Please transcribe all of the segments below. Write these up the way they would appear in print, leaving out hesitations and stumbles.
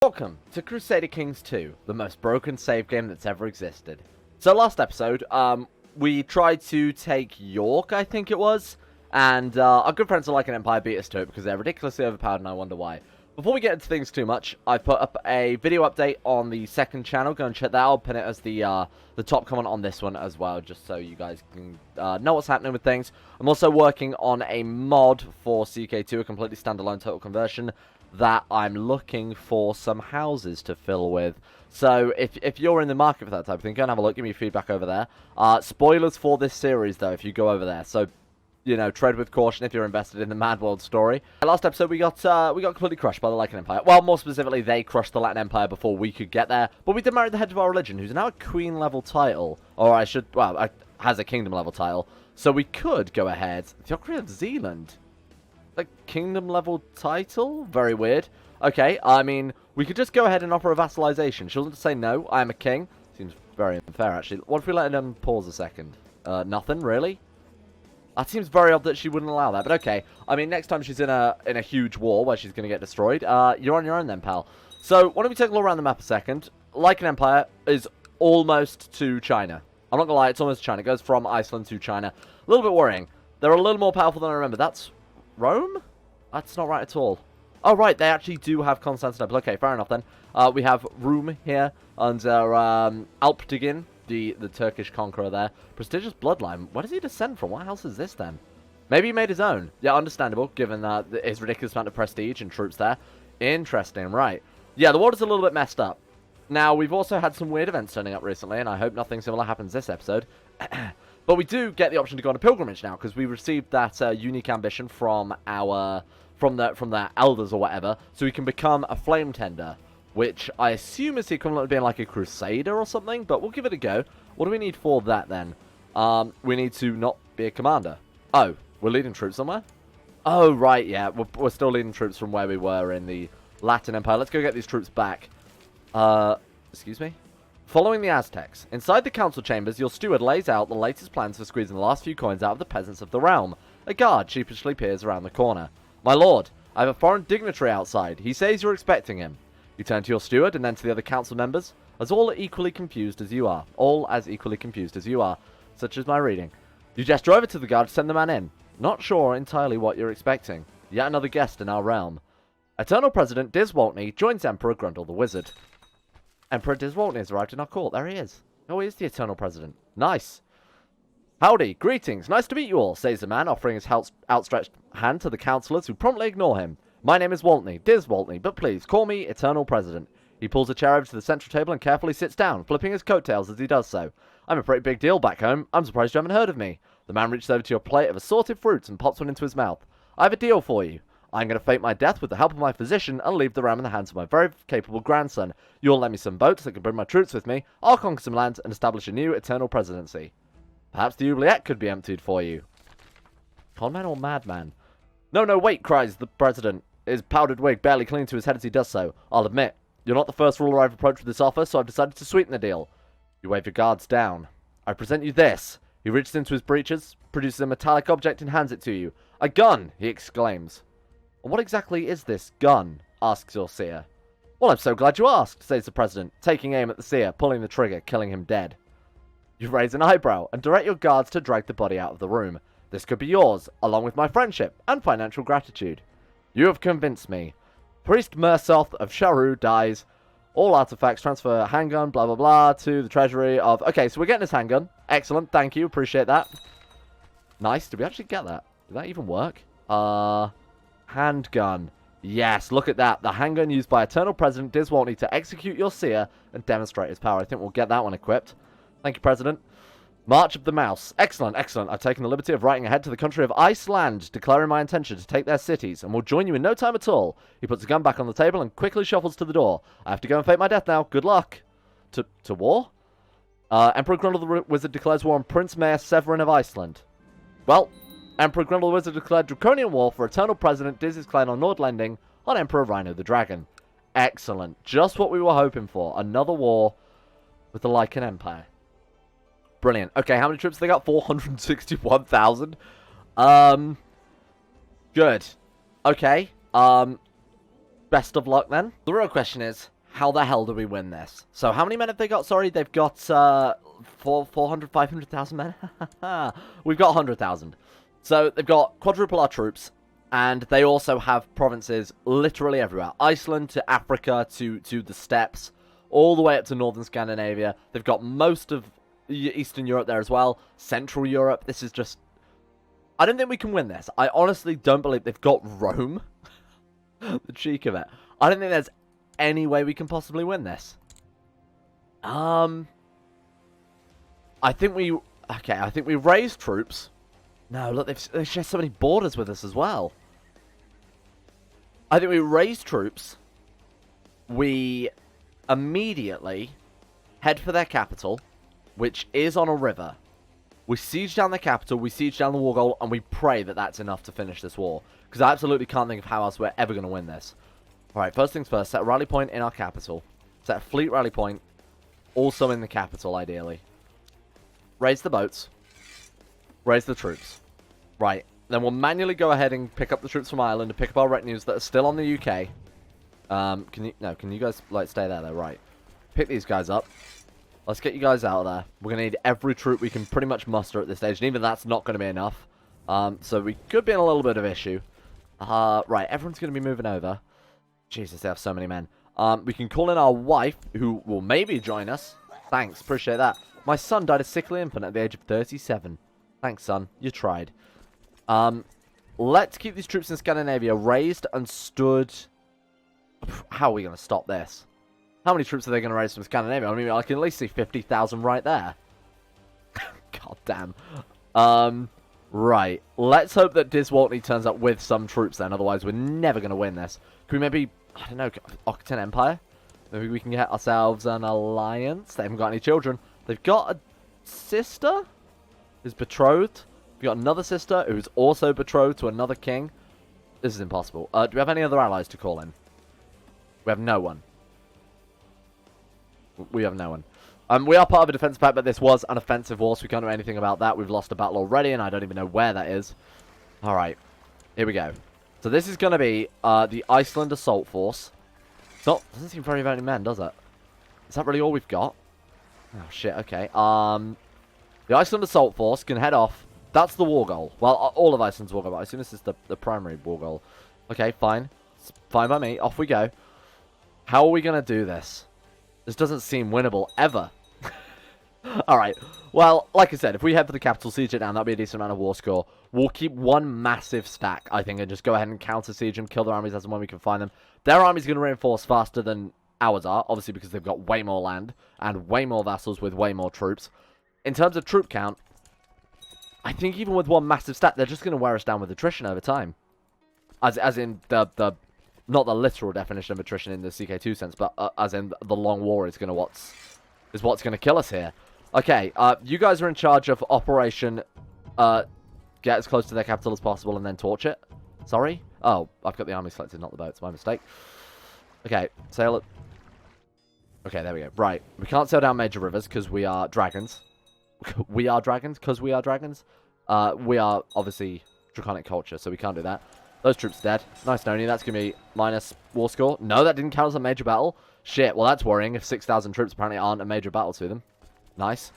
Welcome to Crusader Kings 2, the most broken save game that's ever existed. So last episode, we tried to take York, I think it was, and our good friends of Like an Empire beat us to it because they're ridiculously overpowered and I wonder why. Before we get into things too much, I put up a video update on the second channel. Go and check that out. I'll pin it as the top comment on this one as well, just so you guys can know what's happening with things. I'm also working on a mod for CK2, a completely standalone total conversion, that I'm looking for some houses to fill with. So if you're in the market for that type of thing, go and have a look, give me feedback over there. Spoilers for this series though if you go over there, so you know, tread with caution if you're invested in the Mad World story. Last episode we got completely crushed by the Latin Empire. Well, more specifically, they crushed the Latin Empire before we could get there. But we did marry the head of our religion, who's now a queen level title, or has a kingdom level title. So we could go ahead. Theocracy of Zealand. A kingdom level title? Very weird. Okay, I mean, we could just go ahead and offer a vassalization. She doesn't say no, I am a king. Seems very unfair, actually. What if we let them pause a second? Nothing, really? That seems very odd that she wouldn't allow that, but okay. I mean, next time she's in a huge war where she's going to get destroyed, you're on your own then, pal. So, why don't we take a look around the map a second. Like an Empire is almost to China. I'm not going to lie, it's almost China. It goes from Iceland to China. A little bit worrying. They're a little more powerful than I remember. That's Rome? That's not right at all. Oh, right, they actually do have Constantinople. Okay, fair enough then. We have Rum here under Alptigin, the Turkish conqueror there. Prestigious bloodline. Where does he descend from? What house is this then? Maybe he made his own. Yeah, understandable, given his ridiculous amount of prestige and troops there. Interesting, right. Yeah, the water's a little bit messed up. Now, we've also had some weird events turning up recently, and I hope nothing similar happens this episode. But we do get the option to go on a pilgrimage now, because we received that unique ambition from the elders or whatever, so we can become a flame tender, which I assume is the equivalent of being like a crusader or something, but we'll give it a go. What do we need for that then? We need to not be a commander. Oh, we're leading troops somewhere? Oh, right, yeah, we're still leading troops from where we were in the Latin Empire. Let's go get these troops back. Excuse me? Following the Aztecs, inside the council chambers, your steward lays out the latest plans for squeezing the last few coins out of the peasants of the realm. A guard sheepishly peers around the corner. My lord, I have a foreign dignitary outside. He says you're expecting him. You turn to your steward and then to the other council members, as all equally confused as you are. All as equally confused as you are. Such is my reading. You gesture over to the guard to send the man in. Not sure entirely what you're expecting. Yet another guest in our realm. Eternal President Diswaltney joins Emperor Grundle the Wizard. Emperor Diswaltney has arrived in our court. There he is. Oh, he is the Eternal President. Nice. Howdy, greetings. Nice to meet you all, says the man, offering his outstretched hand to the councillors who promptly ignore him. My name is Waltney, Diswaltney, but please, call me Eternal President. He pulls a chair over to the central table and carefully sits down, flipping his coattails as he does so. I'm a pretty big deal back home. I'm surprised you haven't heard of me. The man reaches over to your plate of assorted fruits and pops one into his mouth. I have a deal for you. I'm going to fake my death with the help of my physician and leave the realm in the hands of my very capable grandson. You'll lend me some boats that can bring my troops with me. I'll conquer some lands and establish a new eternal presidency. Perhaps the oubliette could be emptied for you. Conman or madman? No, wait, cries the president, his powdered wig barely clinging to his head as he does so. I'll admit, you're not the first ruler I've approached with this offer, so I've decided to sweeten the deal. You wave your guards down. I present you this. He reaches into his breeches, produces a metallic object and hands it to you. A gun, he exclaims. What exactly is this gun? Asks your seer. Well, I'm so glad you asked, says the president, taking aim at the seer, pulling the trigger, killing him dead. You raise an eyebrow and direct your guards to drag the body out of the room. This could be yours, along with my friendship and financial gratitude. You have convinced me. Priest Mersoth of Sharu dies. All artifacts transfer handgun, blah, blah, blah, to the treasury of... Okay, so we're getting this handgun. Excellent, thank you, appreciate that. Nice, did we actually get that? Did that even work? Handgun. Yes, look at that. The handgun used by Eternal President Diswaltney to execute your seer and demonstrate his power. I think we'll get that one equipped. Thank you, President. March of the Mouse. Excellent, excellent. I've taken the liberty of writing ahead to the country of Iceland, declaring my intention to take their cities, and will join you in no time at all. He puts the gun back on the table and quickly shuffles to the door. I have to go and fake my death now. Good luck. To war? Emperor Grundle the Wizard declares war on Prince Mayor Severin of Iceland. Well, Emperor Grundle the Wizard declared draconian war for Eternal President Diz's clan on Nordlanding on Emperor Rhino the Dragon. Excellent. Just what we were hoping for. Another war with the Lycan Empire. Brilliant. Okay, how many troops have they got? 461,000. Good. Okay. best of luck then. The real question is, how the hell do we win this? So how many men have they got? Sorry, they've got 400, 500,000 men. We've got 100,000. So they've got quadruple our troops, and they also have provinces literally everywhere. Iceland to Africa to the steppes, all the way up to northern Scandinavia. They've got most of Eastern Europe there as well. Central Europe. This is just... I don't think we can win this. I honestly don't believe they've got Rome. The cheek of it. I don't think there's any way we can possibly win this. I think we... Okay, I think we raise troops. No, look, they share so many borders with us as well. I think we raise troops. We immediately head for their capital, which is on a river. We siege down the capital, we siege down the war goal, and we pray that that's enough to finish this war. Because I absolutely can't think of how else we're ever going to win this. Alright, first things first, set a rally point in our capital. Set a fleet rally point, also in the capital, ideally. Raise the boats. Raise the troops. Right, then we'll manually go ahead and pick up the troops from Ireland and pick up our retinues that are still on the UK. Can you guys, like, stay there, though? Right. Pick these guys up. Let's get you guys out of there. We're going to need every troop we can pretty much muster at this stage, and even that's not going to be enough. So we could be in a little bit of issue. Right, everyone's going to be moving over. Jesus, they have so many men. We can call in our wife, who will maybe join us. Thanks, appreciate that. My son died a sickly infant at the age of 37. Thanks, son. You tried. Let's keep these troops in Scandinavia raised and stood. How are we going to stop this? How many troops are they going to raise from Scandinavia? I mean, I can at least see 50,000 right there. God damn. Right. Let's hope that Diswaltney turns up with some troops then. Otherwise, we're never going to win this. Can we maybe, I don't know, Occitan Empire? Maybe we can get ourselves an alliance. They haven't got any children. They've got a sister who's betrothed. We've got another sister who's also betrothed to another king. This is impossible. Do we have any other allies to call in? We have no one. We have no one. We are part of a defense pact, but this was an offensive war, so we can't do anything about that. We've lost a battle already, and I don't even know where that is. Alright. Here we go. So this is going to be the Iceland Assault Force. Doesn't seem very many men, does it? Is that really all we've got? Oh, shit, okay. The Iceland Assault Force can head off. That's the war goal. Well, all of Iceland's war goal, but I assume this is the primary war goal. Okay, fine. It's fine by me. Off we go. How are we going to do this? This doesn't seem winnable, ever. Alright, well, like I said, if we head for the capital, siege it down, that'll be a decent amount of war score. We'll keep one massive stack, I think, and just go ahead and counter-siege them, kill their armies as and when we can find them. Their army's going to reinforce faster than ours are, obviously because they've got way more land, and way more vassals with way more troops. In terms of troop count, I think even with one massive stack, they're just going to wear us down with attrition over time. As in the not the literal definition of attrition in the CK2 sense, but as in the long war is what's going to kill us here. Okay, you guys are in charge of Operation get as close to their capital as possible and then torch it. Sorry? Oh, I've got the army selected, not the boats. My mistake. Okay, sail it. Okay, there we go. Right, we can't sail down major rivers because we are dragons. We are dragons because we are dragons. We are obviously draconic culture, so we can't do that. Those troops dead. Nice, Noni. That's going to be minus war score. No, that didn't count as a major battle. Shit, well, that's worrying if 6,000 troops apparently aren't a major battle to them. Nice.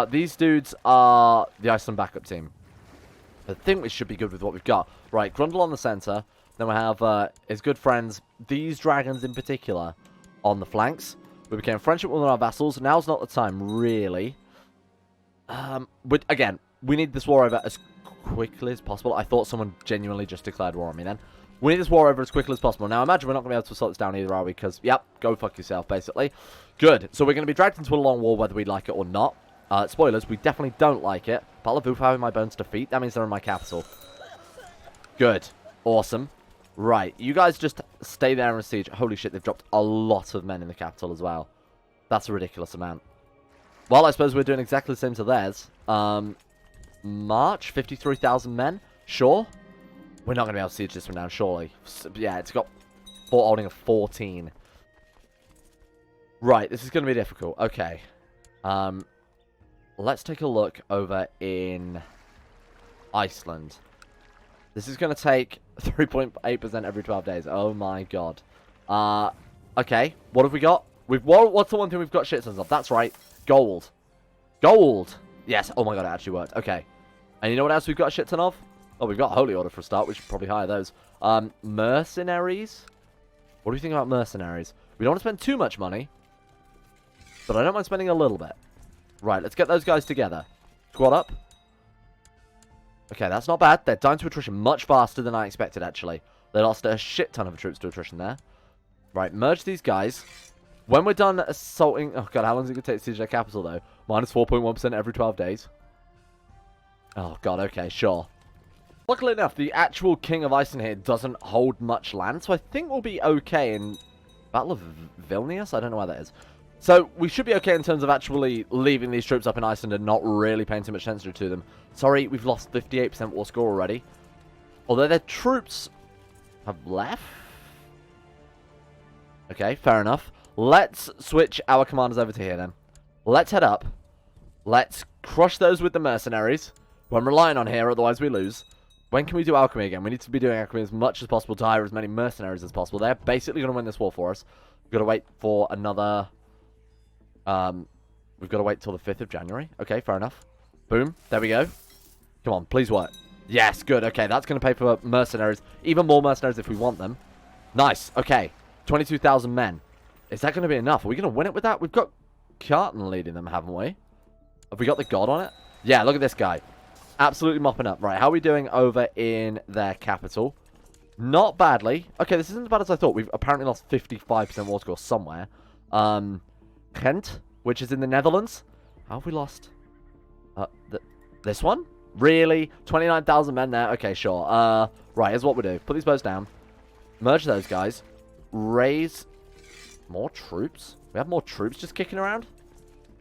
These dudes are the Iceland backup team. I think we should be good with what we've got. Right, Grundle on the center. Then we have his good friends, these dragons in particular, on the flanks. We became friendship with one of our vassals. Now's not the time, really. But again, we need this war over as quickly as possible. I thought someone genuinely just declared war on me then. We need this war over as quickly as possible. Now, imagine we're not going to be able to sort this down either, are we? Because, yep, go fuck yourself, basically. Good. So we're going to be dragged into a long war whether we like it or not. Spoilers, we definitely don't like it. Palavuf having my bones defeat. That means they're in my capital. Good. Awesome. Right. You guys just stay there and siege. Holy shit, they've dropped a lot of men in the capital as well. That's a ridiculous amount. Well, I suppose we're doing exactly the same to theirs. March, 53,000 men. Sure. We're not going to be able to siege this one down, surely. Yeah, it's got fort holding of 14. Right, this is going to be difficult. Okay. Let's take a look over in Iceland. This is going to take 3.8% every 12 days. Oh my god. Okay. What have we got? What's the one thing we've got shit tons of? That's right. Gold. Gold. Yes. Oh my god, it actually worked. Okay. And you know what else we've got a shit ton of? Oh, we've got Holy Order for a start. We should probably hire those. Mercenaries. What do you think about mercenaries? We don't want to spend too much money, but I don't mind spending a little bit. Right, let's get those guys together. Squad up. Okay, that's not bad. They're dying to attrition much faster than I expected, actually. They lost a shit ton of troops to attrition there. Right, merge these guys. When we're done assaulting... Oh, God, how long is it going to take to siege their capital, though? Minus 4.1% every 12 days. Oh, God, okay, sure. Luckily enough, the actual King of Iceland here doesn't hold much land, so I think we'll be okay in Battle of Vilnius? I don't know where that is. So, we should be okay in terms of actually leaving these troops up in Iceland and not really paying too much attention to them. Sorry, we've lost 58% war score already. Although their troops have left. Okay, fair enough. Let's switch our commanders over to here then. Let's head up. Let's crush those with the mercenaries. I'm relying on here, otherwise we lose. When can we do alchemy again? We need to be doing alchemy as much as possible to hire as many mercenaries as possible. They're basically going to win this war for us. We've got to wait for another... we've got to wait till the 5th of January. Okay, fair enough. Boom. There we go. Come on, please work. Yes, good. Okay, that's going to pay for mercenaries. Even more mercenaries if we want them. Nice. Okay. 22,000 men. Is that going to be enough? Are we going to win it with that? We've got Carton leading them, haven't we? Have we got the god on it? Yeah, look at this guy. Absolutely mopping up. Right, how are we doing over in their capital? Not badly. Okay, this isn't as bad as I thought. We've apparently lost 55% war score somewhere. Ghent, which is in the Netherlands. How have we lost? This one? Really? 29,000 men there? Okay, sure. Right, here's what we do. Put these bows down. Merge those guys. Raise more troops. We have more troops just kicking around.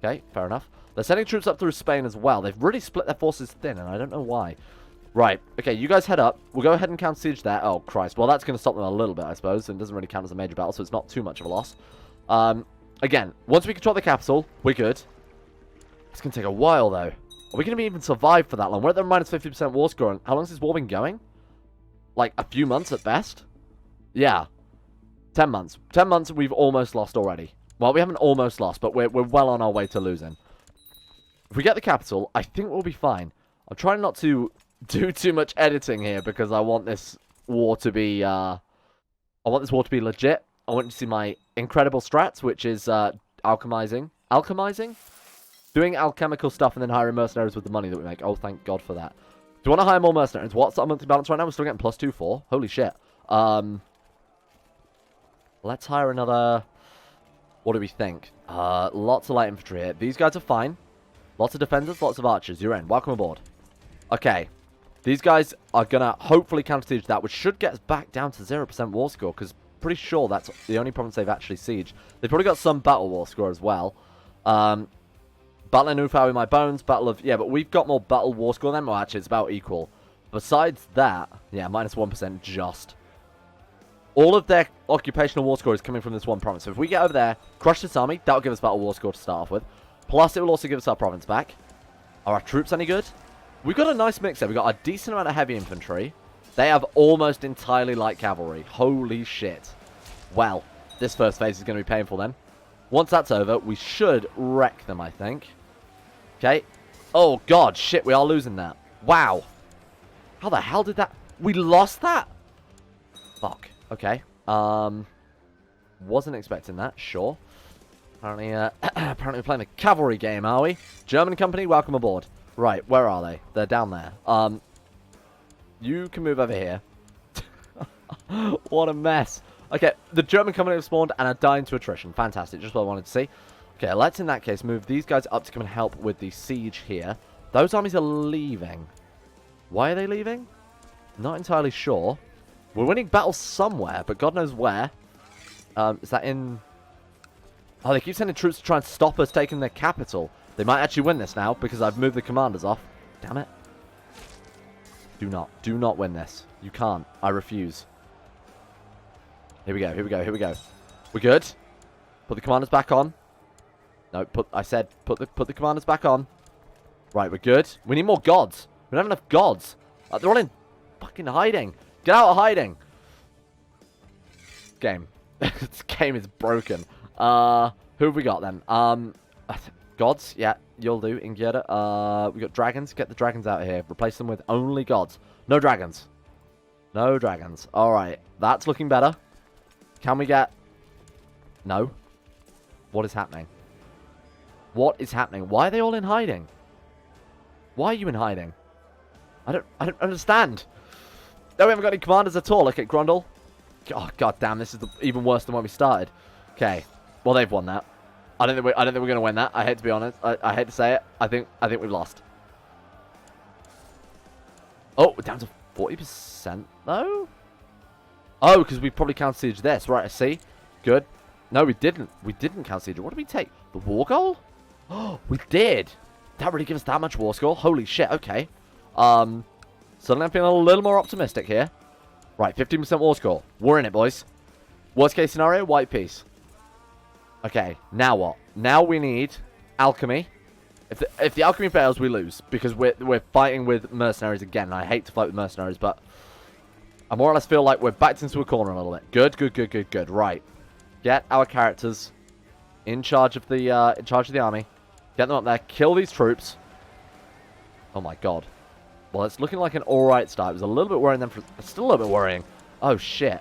Okay, fair enough. They're sending troops up through Spain as well. They've really split their forces thin, and I don't know why. Right, okay, you guys head up. We'll go ahead and counter siege there. Oh, Christ. Well, that's going to stop them a little bit, I suppose, and it doesn't really count as a major battle, so it's not too much of a loss. Again, once we control the capital, we're good. It's going to take a while, though. Are we going to even survive for that long? We're at the minus 50% war score, and how long has this war been going? Like, a few months at best? Yeah. 10 months. 10 months we've almost lost already. Well, we haven't almost lost, but we're well on our way to losing. If we get the capital, I think we'll be fine. I'm trying not to do too much editing here because I want this war to be legit. I want you to see my incredible strats, which is alchemizing. Alchemizing? Doing alchemical stuff and then hiring mercenaries with the money that we make. Oh, thank God for that. Do you want to hire more mercenaries? What's our monthly balance right now? We're still getting plus 2-4. Holy shit. Let's hire another... What do we think? Lots of light infantry here. These guys are fine. Lots of defenders, lots of archers. You're in. Welcome aboard. Okay. These guys are going to hopefully counter-siege that, which should get us back down to 0% war score, because pretty sure that's the only province they've actually sieged. They've probably got some battle war score as well. Battle of Newfow in my bones. Battle of... Yeah, but we've got more battle war score than them. Well, actually, it's about equal. Besides that... Yeah, minus 1% just. All of their occupational war score is coming from this one province. So if we get over there, crush this army, that'll give us battle war score to start off with. Plus, it will also give us our province back. Are our troops any good? We've got a nice mix there. We've got a decent amount of heavy infantry. They have almost entirely light cavalry. Holy shit. Well, this first phase is going to be painful then. Once that's over, we should wreck them, I think. Okay. Oh, God. Shit, we are losing that. Wow. How the hell did that... We lost that? Fuck. Okay. Wasn't expecting that. Sure. Apparently, apparently we're playing a cavalry game, are we? German company, welcome aboard. Right, where are they? They're down there. You can move over here. What a mess. Okay, the German company have spawned and are dying to attrition. Fantastic, just what I wanted to see. Okay, let's in that case move these guys up to come and help with the siege here. Those armies are leaving. Why are they leaving? Not entirely sure. We're winning battles somewhere, but God knows where. Is that in... Oh, they keep sending troops to try and stop us taking their capital. They might actually win this now, because I've moved the commanders off. Damn it. Do not win this. You can't. I refuse. Here we go, here we go, here we go. We're good. Put the commanders back on. No, I said put the commanders back on. Right, we're good. We need more gods. We don't have enough gods. They're all in fucking hiding. Get out of hiding. Game. This game is broken. Who have we got then? Gods, yeah, you'll do. Ingerda. We got dragons. Get the dragons out of here. Replace them with only gods. No dragons. No dragons. Alright, that's looking better. Can we get... No. What is happening? What is happening? Why are they all in hiding? Why are you in hiding? I don't understand. No, we haven't got any commanders at all. Look at Grundle. Oh, god damn, this is even worse than when we started. Okay. Well, they've won that. I don't think we're going to win that. I hate to be honest. I hate to say it. I think we've lost. Oh, we're down to 40% though? Oh, because we probably counter-siege this. Right, I see. Good. No, we didn't. We didn't counter-siege it. What did we take? The war goal? Oh, we did. That really gives us that much war score? Holy shit, okay. Suddenly I'm feeling a little more optimistic here. Right, 15% war score. We're in it, boys. Worst case scenario, white peace. Okay, now what? Now we need alchemy. If the alchemy fails, we lose. Because we're fighting with mercenaries again. And I hate to fight with mercenaries, but I more or less feel like we're backed into a corner a little bit. Good. Right. Get our characters in charge of the army. Get them up there. Kill these troops. Oh my god. Well, it's looking like an alright start. It was a little bit worrying then. It's still a little bit worrying. Oh shit.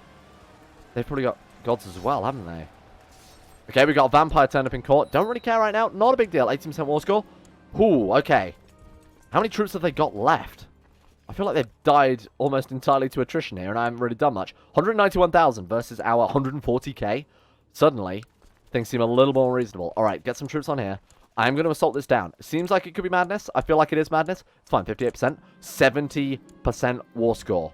They've probably got gods as well, haven't they? Okay, we got a vampire turned up in court. Don't really care right now. Not a big deal. 18% war score. Ooh, okay. How many troops have they got left? I feel like they've died almost entirely to attrition here, and I haven't really done much. 191,000 versus our 140k. Suddenly, things seem a little more reasonable. Alright, get some troops on here. I'm going to assault this down. It seems like it could be madness. I feel like it is madness. It's fine, 58%. 70% war score.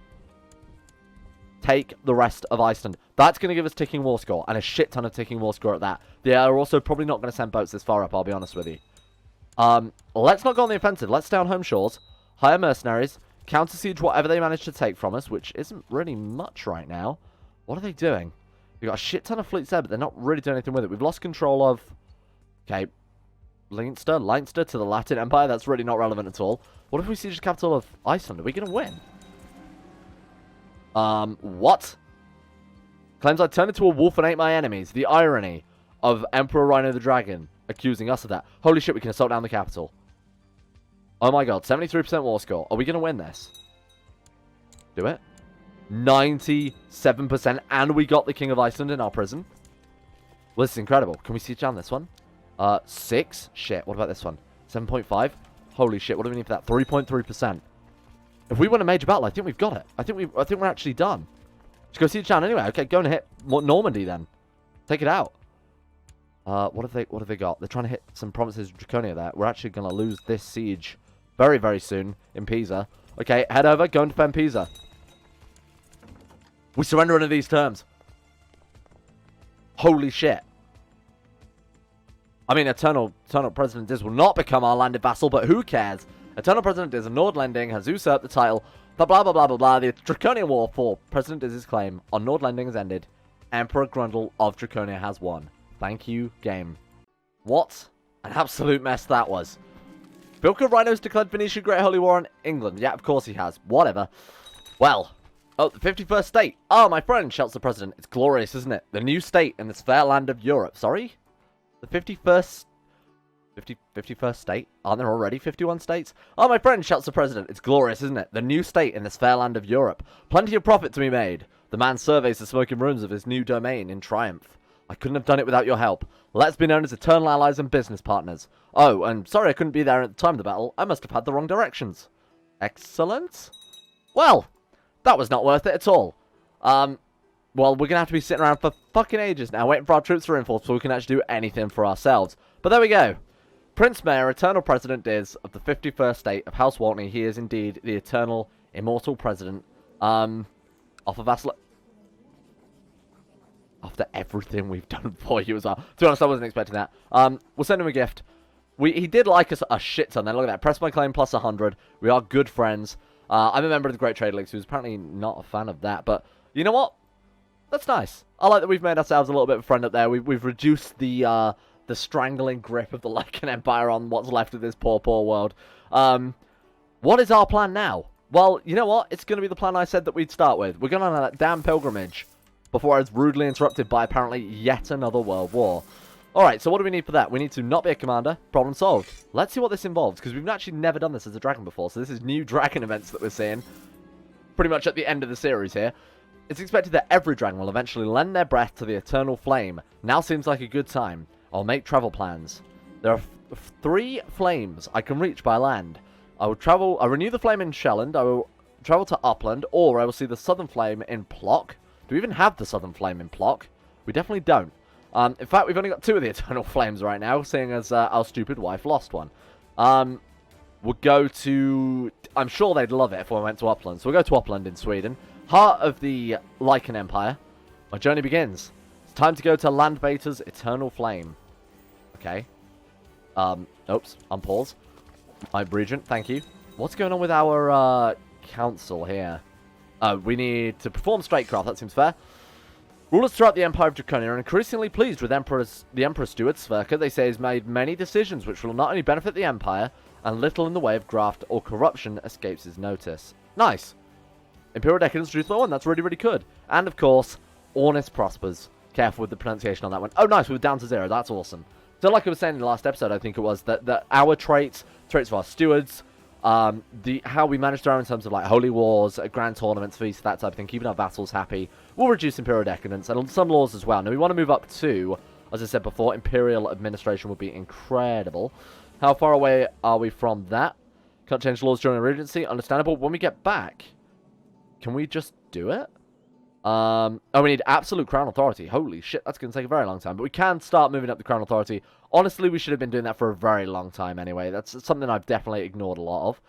Take the rest of Iceland. That's going to give us ticking war score, and a shit ton of ticking war score at that. They are also probably not going to send boats this far up, I'll be honest with you. Let's not go on the offensive. Let's stay on home shores. Hire mercenaries. Counter-siege whatever they manage to take from us, which isn't really much right now. What are they doing? We've got a shit ton of fleets there, but they're not really doing anything with it. We've lost control of... Okay. Leinster to the Latin Empire. That's really not relevant at all. What if we siege the capital of Iceland? Are we going to win? What? Claims I turned into a wolf and ate my enemies. The irony of Emperor Rhino the Dragon accusing us of that. Holy shit, we can assault down the capital. Oh my god, 73% war score. Are we going to win this? Do it. 97%, and we got the King of Iceland in our prison. Well, this is incredible. Can we siege down this one? 6? Shit, what about this one? 7.5? Holy shit, what do we need for that? 3.3%. If we win a major battle, I think we've got it. I think we're actually done. Let's go siege down anyway. Okay, go and hit Normandy then. Take it out. What have they got? They're trying to hit some provinces of Draconia there. We're actually going to lose this siege very, very soon in Pisa. Okay, head over. Go and defend Pisa. We surrender under these terms. Holy shit. I mean, Eternal President Diz will not become our landed vassal, but who cares? Eternal President Diz of Nordlending has usurped the title. Blah, blah, blah, blah, blah, blah. The Draconian War for President Diz's claim on Nordlending has ended. Emperor Grundle of Draconia has won. Thank you, game. What an absolute mess that was. Bilka Rhinos declared Venetian Great Holy War on England. Yeah, of course he has. Whatever. Well. Oh, the 51st state. Oh, my friend, shouts the president. It's glorious, isn't it? The new state in this fair land of Europe. Sorry? The 51st state? Aren't there already 51 states? Oh, my friend, shouts the president. It's glorious, isn't it? The new state in this fair land of Europe. Plenty of profit to be made. The man surveys the smoking ruins of his new domain in triumph. I couldn't have done it without your help. Let's be known as eternal allies and business partners. Oh, and sorry I couldn't be there at the time of the battle. I must have had the wrong directions. Excellent. Well, that was not worth it at all. Well, we're going to have to be sitting around for fucking ages now, waiting for our troops to reinforce so we can actually do anything for ourselves. But there we go. Prince Mayor, Eternal President Diz of the 51st state of House Waltney. He is indeed the eternal, immortal president. Off of Vassal... After everything we've done for you as well. To be honest, I wasn't expecting that. We'll send him a gift. He did like us a shit ton then. Look at that. Press my claim plus 100. We are good friends. I'm a member of the Great Trade League, who's apparently not a fan of that. But you know what? That's nice. I like that we've made ourselves a little bit of a friend up there. We've reduced the strangling grip of the Lycan Empire on what's left of this poor, poor world. What is our plan now? Well, you know what? It's going to be the plan I said that we'd start with. We're going on that damn pilgrimage before I was rudely interrupted by apparently yet another world war. Alright, so what do we need for that? We need to not be a commander. Problem solved. Let's see what this involves, because we've actually never done this as a dragon before, so this is new dragon events that we're seeing. Pretty much at the end of the series here. It's expected that every dragon will eventually lend their breath to the eternal flame. Now seems like a good time. I'll make travel plans. There are 3 flames I can reach by land. I'll renew the flame in Shelland, I will travel to Upland, or I will see the southern flame in Plock. Do we even have the southern flame in Plock? We definitely don't. In fact, we've only got 2 of the eternal flames right now, seeing as our stupid wife lost one. We'll go to... I'm sure they'd love it if we went to Upland, so we'll go to Upland in Sweden. Heart of the Lycan Empire. My journey begins. It's time to go to Landvater's eternal flame. Okay. Oops, unpause. I'm Regent, thank you. What's going on with our, council here? We need to perform statecraft, that seems fair. Rulers throughout the Empire of Draconia are increasingly pleased with the Emperor's steward, Sverker. They say he's made many decisions which will not only benefit the Empire, and little in the way of graft or corruption escapes his notice. Nice. Imperial Decadence, Truth by 1, that's really, really good. And, of course, Ornis prospers. Careful with the pronunciation on that one. Oh, nice, we were down to 0, that's awesome. So, like I was saying in the last episode, I think it was, that our traits of our stewards, how we manage to in terms of like holy wars, grand tournaments, feasts, that type of thing, keeping our vassals happy, will reduce Imperial Decadence, and some laws as well. Now, we want to move up to, as I said before, Imperial Administration would be incredible. How far away are we from that? Can't change laws during a regency, understandable. When we get back, can we just do it? Oh, we need absolute crown authority. Holy shit, that's going to take a very long time. But we can start moving up the crown authority. Honestly, we should have been doing that for a very long time anyway. That's something I've definitely ignored a lot of.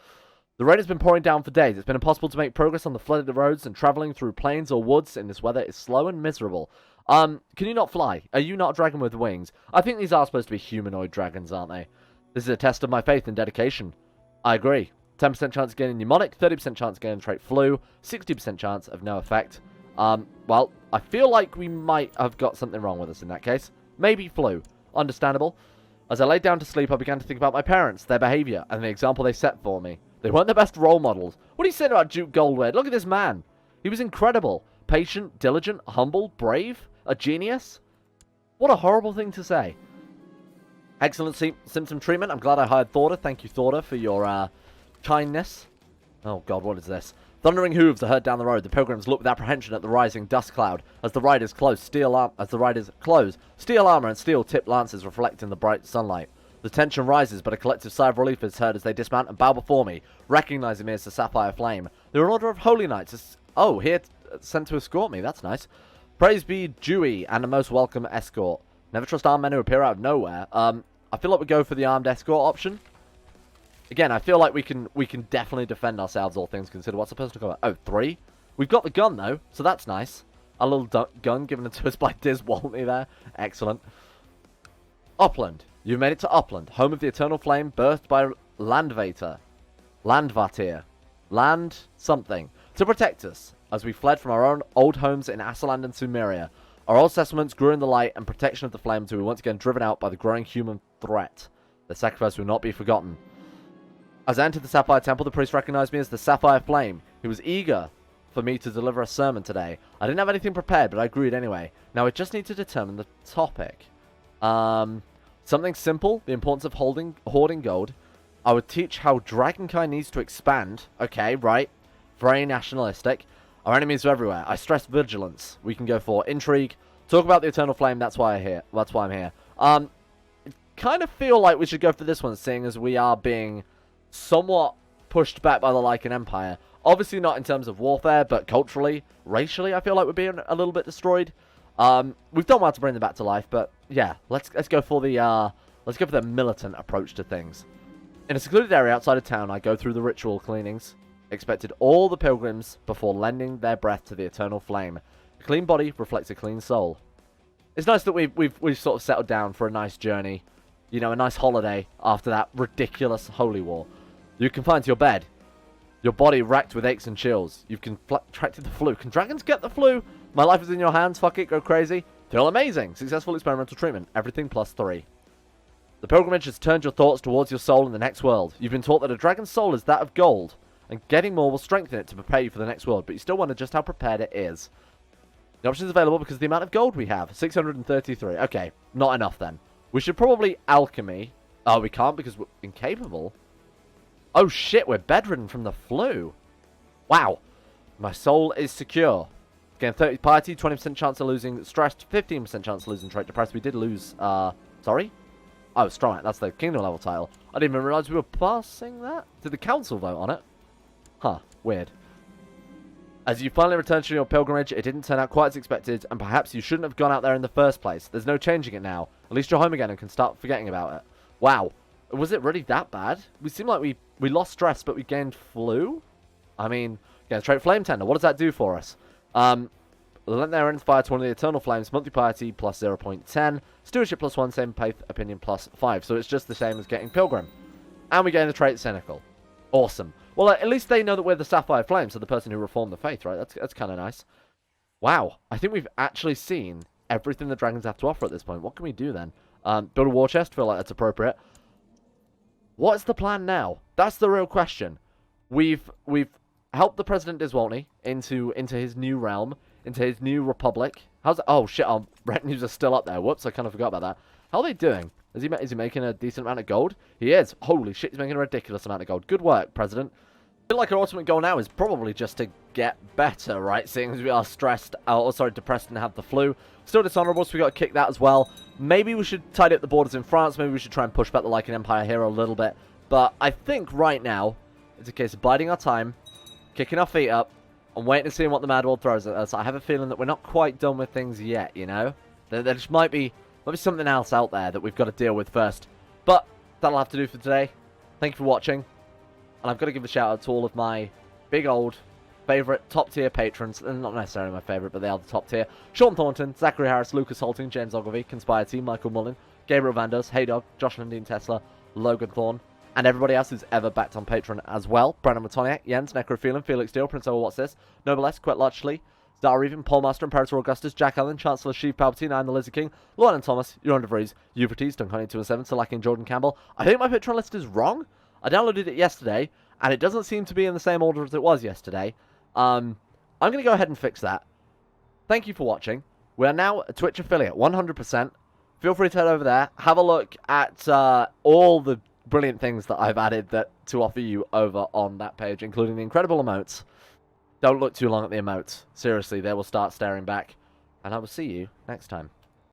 The rain has been pouring down for days. It's been impossible to make progress on the flooded roads, and travelling through plains or woods in this weather is slow and miserable. Can you not fly? Are you not a dragon with wings? I think these are supposed to be humanoid dragons, aren't they? This is a test of my faith and dedication. I agree. 10% chance of gaining mnemonic, 30% chance of gaining trait flu, 60% chance of no effect. Well, I feel like we might have got something wrong with us in that case. Maybe flu. Understandable. As I laid down to sleep, I began to think about my parents, their behaviour, and the example they set for me. They weren't the best role models. What are you saying about Duke Goldward? Look at this man. He was incredible. Patient, diligent, humble, brave, a genius. What a horrible thing to say. Excellent symptom treatment. I'm glad I hired Thorda. Thank you, Thorda, for your kindness. Oh, God, what is this? Thundering hooves are heard down the road. The pilgrims look with apprehension at the rising dust cloud. As the riders close, steel armor and steel-tipped lances reflect in the bright sunlight. The tension rises, but a collective sigh of relief is heard as they dismount and bow before me, recognizing me as the Sapphire Flame. They're an order of holy knights. Oh, here sent to escort me. That's nice. Praise be Dewey and a most welcome escort. Never trust armed men who appear out of nowhere. I feel like we go for the armed escort option. Again, I feel like we can definitely defend ourselves, all things considered. What's the personal combat? Oh, 3? We've got the gun, though, so that's nice. A little gun given to us by Diz Waltney there. Excellent. Upland. You've made it to Upland, home of the Eternal Flame, birthed by Landvater. Landvatir. Land something. To protect us, as we fled from our own old homes in Asaland and Sumeria. Our old settlements grew in the light and protection of the flame until we were once again driven out by the growing human threat. Their sacrifice will not be forgotten. As I entered the Sapphire Temple, the priest recognized me as the Sapphire Flame. He was eager for me to deliver a sermon today. I didn't have anything prepared, but I agreed anyway. Now I just need to determine the topic. Something simple, the importance of hoarding gold. I would teach how Dragonkind needs to expand. Okay, right. Very nationalistic. Our enemies are everywhere. I stress vigilance. We can go for intrigue. Talk about the Eternal Flame. That's why I'm here. Kind of feel like we should go for this one, seeing as we are being somewhat pushed back by the Lycan Empire. Obviously not in terms of warfare, but culturally, racially, I feel like we're being a little bit destroyed. We've done well to bring them back to life, but yeah, let's go for the militant approach to things. In a secluded area outside of town, I go through the ritual cleanings. Expected all the pilgrims before lending their breath to the Eternal Flame. A clean body reflects a clean soul. It's nice that we've sort of settled down for a nice journey. You know, a nice holiday after that ridiculous holy war. You confined to your bed. Your body racked with aches and chills. You've contracted the flu. Can dragons get the flu? My life is in your hands. Fuck it. Go crazy. Feel amazing. Successful experimental treatment. Everything plus 3. The pilgrimage has turned your thoughts towards your soul in the next world. You've been taught that a dragon's soul is that of gold, and getting more will strengthen it to prepare you for the next world, but you still wonder just how prepared it is. The options available because of the amount of gold we have. 633. Okay, not enough then. We should probably alchemy. Oh, we can't because we're incapable. Oh shit, we're bedridden from the flu. Wow. My soul is secure. Again, 30 piety, 20% chance of losing stressed, 15% chance of losing trait depressed. We did lose, sorry? Oh, strong. That's the kingdom level title. I didn't even realize we were passing that. Did the council vote on it? Huh, weird. As you finally return to your pilgrimage, it didn't turn out quite as expected, and perhaps you shouldn't have gone out there in the first place. There's no changing it now. At least you're home again and can start forgetting about it. Wow. Was it really that bad? We seem like we lost stress, but we gained flu? I mean, yeah, trait Flame Tender. What does that do for us? Lent their inspire to one of the Eternal Flames, monthly piety plus 0.10, stewardship plus 1, same faith, opinion plus 5. So it's just the same as getting Pilgrim. And we gain the trait Cynical. Awesome. Well, at least they know that we're the Sapphire Flame, so the person who reformed the faith, right? That's kind of nice. Wow. I think we've actually seen everything the dragons have to offer at this point. What can we do then? Build a war chest. Feel like that's appropriate. What's the plan now? That's the real question. We've helped the President Diswaltney into his new realm, into his new republic. How's that? Oh shit! Our retinues are still up there. Whoops! I kind of forgot about that. How are they doing? Is he making a decent amount of gold? He is. Holy shit! He's making a ridiculous amount of gold. Good work, President. I feel like our ultimate goal now is probably just to get better, right? Seeing as we are stressed, depressed and have the flu. Still dishonorable, so we got to kick that as well. Maybe we should tidy up the borders in France. Maybe we should try and push back the Lycan Empire here a little bit. But I think right now, it's a case of biding our time, kicking our feet up, and waiting and seeing what the Mad World throws at us. I have a feeling that we're not quite done with things yet, you know? There just might be something else out there that we've got to deal with first. But that'll have to do for today. Thank you for watching. And I've got to give a shout out to all of my big old favourite top tier patrons. They're not necessarily my favourite, but they are the top tier. Sean Thornton, Zachary Harris, Lucas Holting, James Ogilvie, Conspire Team, Michael Mullen, Gabriel Vandos, Heydog, Josh Lundeen Tesla, Logan Thorne, and everybody else who's ever backed on Patreon as well. Brandon Matoniak, Jens, Necrophilan, Felix Steele, Prince Owl, What's This, Noblesse, Quet Lutchley, Starreven, Paul Master, Imperator Augustus, Jack Allen, Chancellor Sheev Palpatine, I'm the Lizard King, Lauren and Thomas, Euron DeVries, Euphrates, Duncan217, Salaking Jordan Campbell. I think my Patreon list is wrong. I downloaded it yesterday, and it doesn't seem to be in the same order as it was yesterday. I'm going to go ahead and fix that. Thank you for watching. We are now a Twitch affiliate, 100%. Feel free to head over there. Have a look at all the brilliant things that I've added to offer you over on that page, including the incredible emotes. Don't look too long at the emotes. Seriously, they will start staring back. And I will see you next time.